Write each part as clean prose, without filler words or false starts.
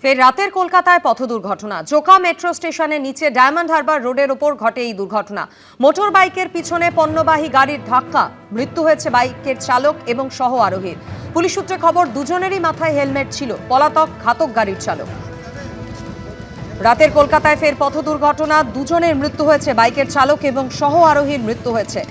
ফের রাতের কলকাতায় পথ দুর্ঘটনা। জোকা মেট্রো স্টেশনের নিচে ডায়মন্ড হারবার রোডের ওপর ঘটে এই দুর্ঘটনা। মোটর বাইকের পিছনে পণ্যবাহী গাড়ির ধাক্কা, মৃত্যু হয়েছে বাইকের চালক এবং সহ আরোহীর। পুলিশ সূত্রে খবর, দুজনেরই মাথায় হেলমেট ছিল। পলাতক ঘাতক গাড়ির চালক। রাতের কলকাতায় ফের পথ দুর্ঘটনা, দুজনের মৃত্যু হয়েছে, বাইকের চালক এবং সহ আরোহীর মৃত্যু হয়েছে।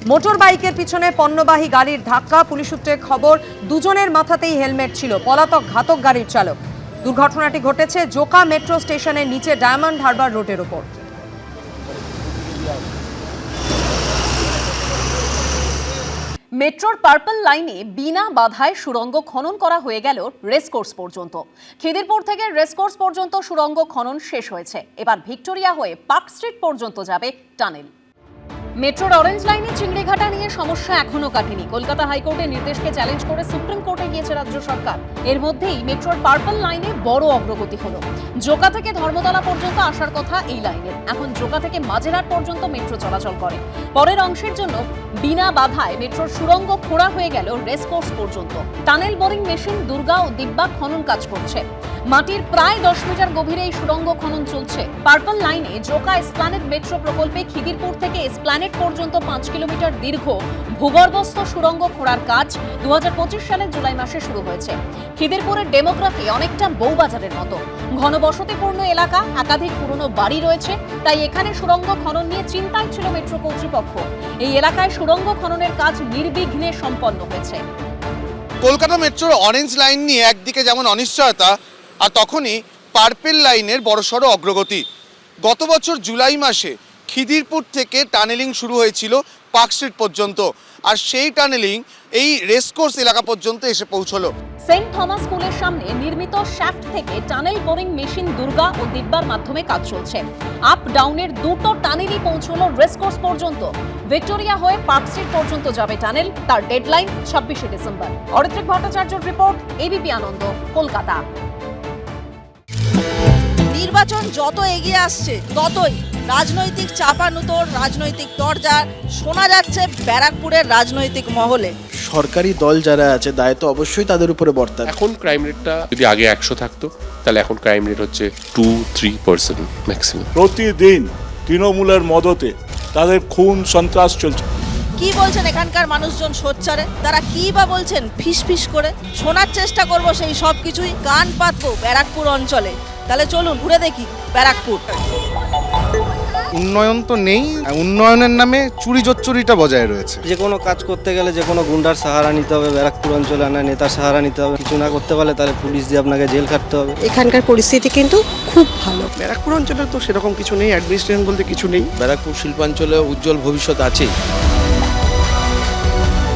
মোটর বাইকের পিছনে পণ্যবাহী গাড়ির ধাক্কা, পুলিশ সূত্রে খবর, দুজনের মাথাতেই হেলমেট ছিল। পলাতক ঘাতক গাড়ির চালক। দুর্ঘটনাটি ঘটেছে জোকা মেট্রো স্টেশনের নিচে ডায়মন্ড হারবার রোডের ওপর। মেট্রোর পার্পল লাইনে বিনা বাধায় সুড়ঙ্গ খনন করা হয়ে গেল রেসকোর্স পর্যন্ত। খিদিরপুর থেকে রেসকোর্স পর্যন্ত সুড়ঙ্গ খনন শেষ হয়েছে। এবার ভিক্টোরিয়া হয়ে পার্ক স্ট্রিট পর্যন্ত যাবে টানেল। মেট্রোর অরেঞ্জ লাইনে চিংড়িঘাটা নিয়ে সমস্যা এখনো কাটেনি। কলকাতা হাইকোর্টের নির্দেশকে চ্যালেঞ্জ করে সুপ্রিম কোর্টে গিয়েছে রাজ্য সরকার। এর মধ্যেই মেট্রোর পার্পল লাইনে বড় অগ্রগতি হলো। জোকা থেকে ধর্মতলা পর্যন্ত আসার কথা এই লাইনের, এখন জোকা থেকে মাঝেরহাট পর্যন্ত মেট্রো চলাচল করে। পরের অংশের জন্য বিনা বাধায় মেট্রোর সুড়ঙ্গ খোঁড়া হয়ে গেল রেসকোর্স পর্যন্ত। টানেল বোরিং মেশিন দুর্গা ও দিব্যা খনন কাজ করছে। মাটির প্রায় 10 মিটার গভীরে এই সুড়ঙ্গ খনন চলছে। পার্পল লাইনে জোকা এসপ্ল্যানেড মেট্রো প্রকল্পে খিদিরপুর থেকে এসপ্ল্যানেড পর্যন্ত 5 কিলোমিটার দীর্ঘ ভূগর্ভস্থ সুড়ঙ্গ খোঁড়ার কাজ 2025 সালের জুলাই মাসে শুরু হয়েছে। খিদিরপুরের ডেমোগ্রাফি অনেকটা বউবাজারের মতো, ঘনবসতিপূর্ণ এলাকা, একাধিক পুরনো বাড়ি রয়েছে। তাই এখানে সুড়ঙ্গ খনন নিয়ে চিন্তায় ছিল মেট্রো কর্তৃপক্ষ। এই এলাকায় সুড়ঙ্গ খননের কাজ নির্বিঘ্নে সম্পন্ন হয়েছে। কলকাতা মেট্রোর অরেঞ্জ লাইন নিয়ে একদিকে যেমন অনিশ্চয়তা, আর তখনই পার্পল লাইনের বড়সড় অগ্রগতি। গত বছর জুলাই মাসে খিদিরপুর থেকে টানেলিং শুরু হয়েছিল পার্ক স্ট্রিট পর্যন্ত, আর সেই টানেলিং এই রেসকোর্স এলাকা পর্যন্ত এসে পৌঁছলো। সেন্ট থমাস স্কুলের সামনে নির্মিত শ্যাফট থেকে টানেল বোরিং মেশিন দুর্গা ও দিব্যার মাধ্যমে কাজ চলছে। আপ ডাউনের দুটো টানেলই পৌঁছলো রেসকোর্স পর্যন্ত। ভিক্টোরিয়া হয়ে পার্ক স্ট্রিট পর্যন্ত যাবে টানেল, তার ডেডলাইন 26শে ডিসেম্বর। অরিত্রিক ভট্টাচার্যর রিপোর্ট, এবিপি আনন্দ, কলকাতা। নির্বাচন যত এগিয়ে আসছে ততই রাজনৈতিক চাপানুতোর, রাজনৈতিক দরজা শোনা যাচ্ছে ব্যারাকপুরের রাজনৈতিক মহলে। সরকারি দল যারা আছে দায়িত্ব অবশ্যই তাদের উপরে বর্তায়। এখন ক্রাইম রেটটা যদি আগে 100 থাকতো, তাহলে এখন ক্রাইম রেট হচ্ছে 2-3% ম্যাক্সিমাম। প্রতিদিন তৃণমূলের মদতে তাদের খুন সন্ত্রাস চলছে। কি বলছেন এখানকার মানুষজন সোচ্চারে? তারা কি বা বলছেন ফিস ফিস করে? শোনার চেষ্টা করব সেই সব কিছুই, কান পাতবো ব্যারাকপুর অঞ্চলে। তাহলে চলুন ঘুরে দেখি ব্যারাকপুর। উন্নয়ন তো নেই, উন্নয়নের নামে চুরি জোচ্চুরিটা বজায় রয়েছে। যে কোনো কাজ করতে গেলে যে কোনো গুন্ডার সাহারা নিতে হবে, ব্যারাকপুর অঞ্চলে না নেতার সাহারা নিতে হবে। কিছু না করতে পারলে তাহলে পুলিশ দিয়ে আপনাকে জেল খাটতে হবে। এখানকার পরিস্থিতি কিন্তু খুব ভালো। ব্যারাকপুর অঞ্চলে তো সেরকম কিছু নেই, অ্যাডমিনিস্ট্রেশন বলতে কিছু নেই। ব্যারাকপুর শিল্পাঞ্চলে উজ্জ্বল ভবিষ্যৎ আছেই।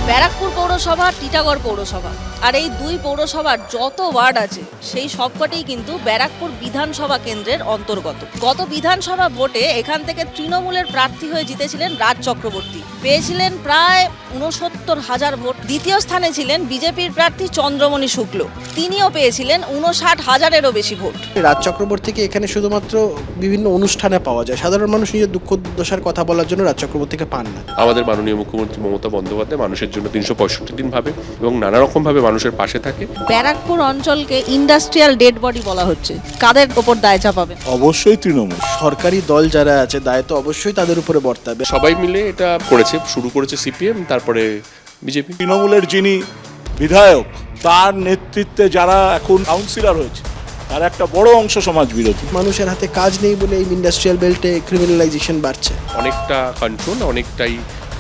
ব্যারাকপুর পৌরসভা, টিটাগড় পৌরসভা, আর এই দুই পৌরসভার যত ওয়ার্ড আছে সেই সবকটিই কিন্তু ব্যারাকপুর বিধানসভা কেন্দ্রের অন্তর্গত। গত বিধানসভা ভোটে এখান থেকে তৃণমূলের প্রার্থী হয়ে জিতেছিলেন রাজ চক্রবর্তী, পেয়েছিলেন প্রায় 69,000 ভোট। দ্বিতীয় স্থানে ছিলেন বিজেপির প্রার্থী চন্দ্রমণি শুক্ল, তিনিও পেয়েছিলেন 59,000-এরও বেশি ভোট। রাজ চক্রবর্তীকে এখানে শুধুমাত্র বিভিন্ন অনুষ্ঠানে পাওয়া যায়, সাধারণ মানুষ নিজের দুঃখ দুর্দশার কথা বলার জন্য রাজ চক্রবর্তীকে পান না। আমাদের মাননীয় মুখ্যমন্ত্রী মমতা বন্দ্যোপাধ্যায় মানুষের জন্য 365 দিন ভাবে এবং নানা রকম ভাবে মানুষের পাশে থাকে। ব্যারাকপুর অঞ্চলকে ইন্ডাস্ট্রিয়াল ডেড বডি বলা হচ্ছে, কাদের ওপর দায় চাপাবেন? অবশ্যই তৃণমূল। সরকারি দল যারা আছে দায়িত্ব অবশ্যই তাদের উপরে বর্তাবে। সবাই মিলে এটা করেছে, শুরু করেছে সিপিএম, তারপরে বিজেপি। তৃণমূলের যিনি বিধায়ক, তার নেতৃত্বে যারা এখন কাউন্সিলর হয়েছে, তার একটা বড় অংশ সমাজ বিরোধী। মানুষের হাতে কাজ নেই বলে এই ইন্ডাস্ট্রিয়াল বেল্টে ক্রিমিনালাইজেশন বাড়ছে। অনেকটা কন্ট্রোল, অনেকটাই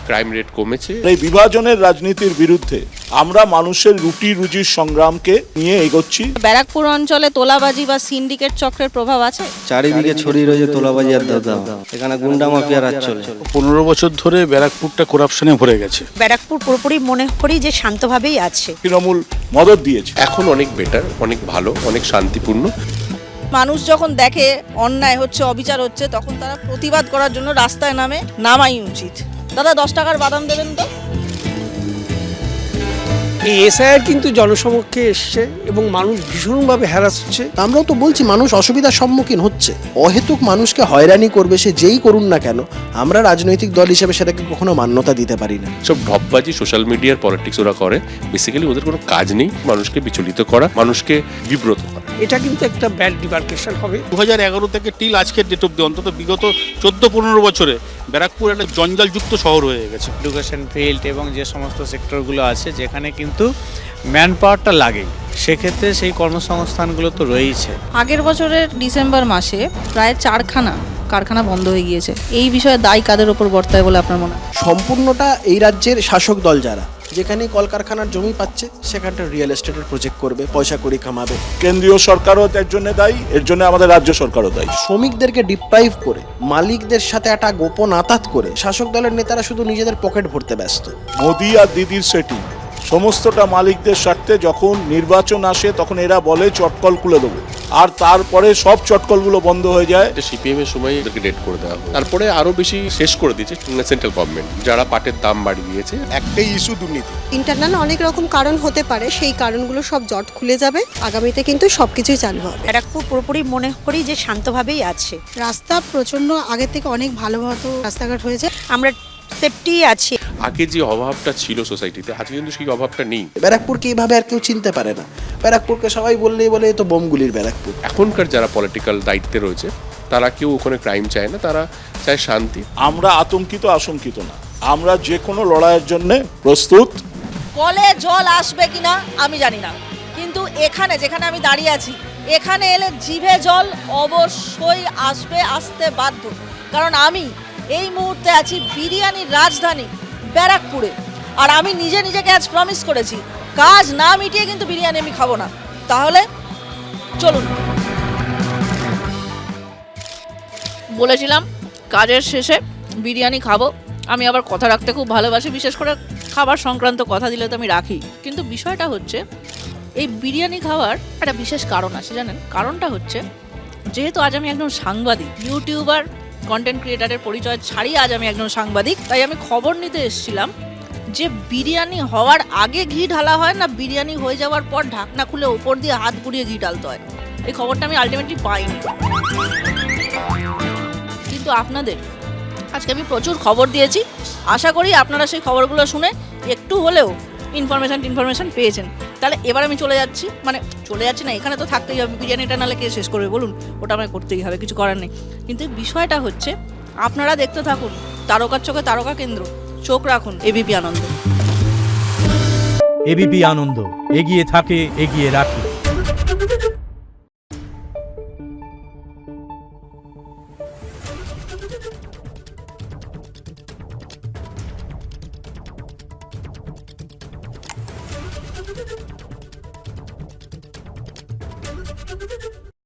ক্রাইম রেট কমেছে। এই বিভাজনের রাজনীতির বিরুদ্ধে আমরা মানুষের রুটি রুজির সংগ্রামকে নিয়ে এগোচ্ছি। ব্যারাকপুর অঞ্চলে তোলাবাজি বা সিন্ডিকেট চক্রের প্রভাব আছে। চারিদিকে ছড়িয়ে রয়েছে তোলাবাজি আর দাদা। এখানে গুন্ডা মাফিয়া রাজ চলে। 15 বছর ধরে ব্যারাকপুরটা করাপশনে ভরে গেছে। ব্যারাকপুর পুরোপুরি মনে করি যে শান্তভাবেই আছে। তৃণমূল মদত দিয়েছে। এখন অনেক বেটার, অনেক ভালো, অনেক শান্তিপূর্ণ। মানুষ যখন দেখে অন্যায় হচ্ছে, অবিচার হচ্ছে, তখন তারা প্রতিবাদ করার জন্য রাস্তায় নামাই উচিত। দাদা 10 টাকার বাদাম দেবেন তো? এই এসআইআর কিন্তু জনসমক্ষে এসছে এবং মানুষ ভীষণভাবে হ্যারাস হচ্ছে। আমরাও তো বলছি মানুষ অসুবিধার সম্মুখীন হচ্ছে। অহেতুক মানুষকে হয়রানি করবে সে যেই করুন না কেন, আমরা রাজনৈতিক দল হিসেবে সেটাকে কখনো মান্যতা দিতে পারি না। সব ঢপবাজি, সোশ্যাল মিডিয়ার পলিটিক্স ওরা করে। বেসিক্যালি ওদের কোনো কাজ নেই মানুষকে বিচলিত করা, মানুষকে বিব্রত করা। এটা কিন্তু একটা ব্যাড ডিমার্কেশন হবে। 2011 থেকে টিল আজকের ডেট অব্দি অন্তত বিগত 14-15 বছরে ব্যারাকপুর একটা জঞ্জালযুক্ত শহর হয়ে গেছে। এডুকেশন ফিল্ড এবং যে সমস্ত সেক্টরগুলো আছে যেখানে কিন্তু ম্যান পাওয়ারটা লাগে, সেক্ষেত্রে সেই কর্মসংস্থানগুলো তো রয়েইছে। আগের বছরের ডিসেম্বর মাসে প্রায় 4খানা কারখানা বন্ধ হয়ে গিয়েছে। এই বিষয়ে দায় কাদের ওপর বর্তায় বলে আপনার মনে হয়? সম্পূর্ণটা এই রাজ্যের শাসক দল যারা, যেখানে কলকারখানার জমি পাচ্ছে সেখানটা রিয়েল এস্টেটের প্রজেক্ট করবে, পয়সা কড়ি কামাবে। কেন্দ্রীয় সরকারও এর জন্য দায়ী, এর জন্য আমাদের রাজ্য সরকারও দায়ী। শ্রমিকদেরকে ডিপ্রাইভ করে, মালিকদের সাথে একটা গোপন আতাত করে শাসক দলের নেতারা শুধু নিজেদের পকেট ভরতে ব্যস্ত। মোদি আর দিদির সেটিং সমস্তটা মালিকদের স্বার্থে। যখন নির্বাচন আসে তখন এরা বলে চটকল খুলে দেবো, আর তারপরে সব চটকলগুলো বন্ধ হয়ে যায়। সিপিএম এর সময় এদেরকে ডেট করে দেওয়া হয়, তারপরে আরো বেশি শেষ করে দিয়েছে সেন্ট্রাল গভর্নমেন্ট, যারা পাটের দাম বাড়িয়ে দিয়েছে। একটাই ইস্যু দুর্নীতি। ইন্টারনাল অনেক রকম কারণ হতে পারে, সেই কারণগুলো সব জট খুলে যাবে। আগামীতে কিন্তু সবকিছুই চালু হবে। ব্যারাকপুর পুরোপুরি মনে করি যে শান্তভাবেই আছে। রাস্তা প্রচন্ড আগের থেকে অনেক ভালো মতো রাস্তাঘাট হয়েছে। আমরা সেফটি আছি। আগে যে অভাবটা ছিল সোসাইটিতে, আজকে কিন্তু সেই অভাবটা নেই। ব্যারাকপুরকে এইভাবে আর কেউ চিনতে পারে না। ব্যারাকপুরকে সবাই বললেই বলে এ তো বোমগুলির ব্যারাকপুর। এখনকার যারা পলিটিক্যাল দায়িত্বে রয়েছে তারা কেউ ওখানে ক্রাইম চায় না, তারা চায় শান্তি। আমরা আতঙ্কিত আশঙ্কিত না, আমরা যে কোনো লড়াইয়ের জন্য প্রস্তুত। কলে জল আসবে কিনা আমি জানি না, কিন্তু এখানে যেখানে আমি দাঁড়িয়ে আছি, এখানে এলে জিভে জল অবশ্যই আসবে, আসতে বাধ্য। কারণ আমি এই মুহূর্তে আছি বিরিয়ানির রাজধানী ব্যারাকপুরে, আর আমি নিজেকে আজ প্রমিস করেছি কাজ না মিটিয়ে কিন্তু বিরিয়ানি আমি খাবো না। তাহলে চলুন, বলেছিলাম কাজের শেষে বিরিয়ানি খাবো। আমি আবার কথা রাখতে খুব ভালোবাসি, বিশেষ করে খাবার সংক্রান্ত কথা দিলে তো আমি রাখি। কিন্তু বিষয়টা হচ্ছে এই বিরিয়ানি খাওয়ার একটা বিশেষ কারণ আছে, জানেন? কারণটা হচ্ছে যেহেতু আজ আমি একজন সাংবাদিক, ইউটিউবার, কন্টেন্ট ক্রিয়েটারের পরিচয় ছাড়িয়ে আজ আমি একজন সাংবাদিক, তাই আমি খবর নিতে এসেছিলাম যে বিরিয়ানি হওয়ার আগে ঘি ঢালা হয় না বিরিয়ানি হয়ে যাওয়ার পর ঢাকনা খুলে ওপর দিয়ে হাত ঘুরিয়ে ঘি ঢালতে হয়। এই খবরটা আমি আলটিমেটলি পাইনি, কিন্তু আপনাদের আজকে আমি প্রচুর খবর দিয়েছি। আশা করি আপনারা সেই খবরগুলো শুনে একটু হলেও ইনফরমেশন পেয়েছেন। তাহলে এবার আমি চলে যাচ্ছি না, এখানে তো থাকতেই হবে। বিরিয়ানিটা নাহলে কে শেষ করবে বলুন? ওটা আমায় করতেই হবে, কিছু করার নেই। কিন্তু বিষয়টা হচ্ছে আপনারা দেখতে থাকুন তারকার চোখে তারকা কেন্দ্র, চোখ রাখুন এবিপি আনন্দ। এবিপি আনন্দ, এগিয়ে থাকে, এগিয়ে রাখে।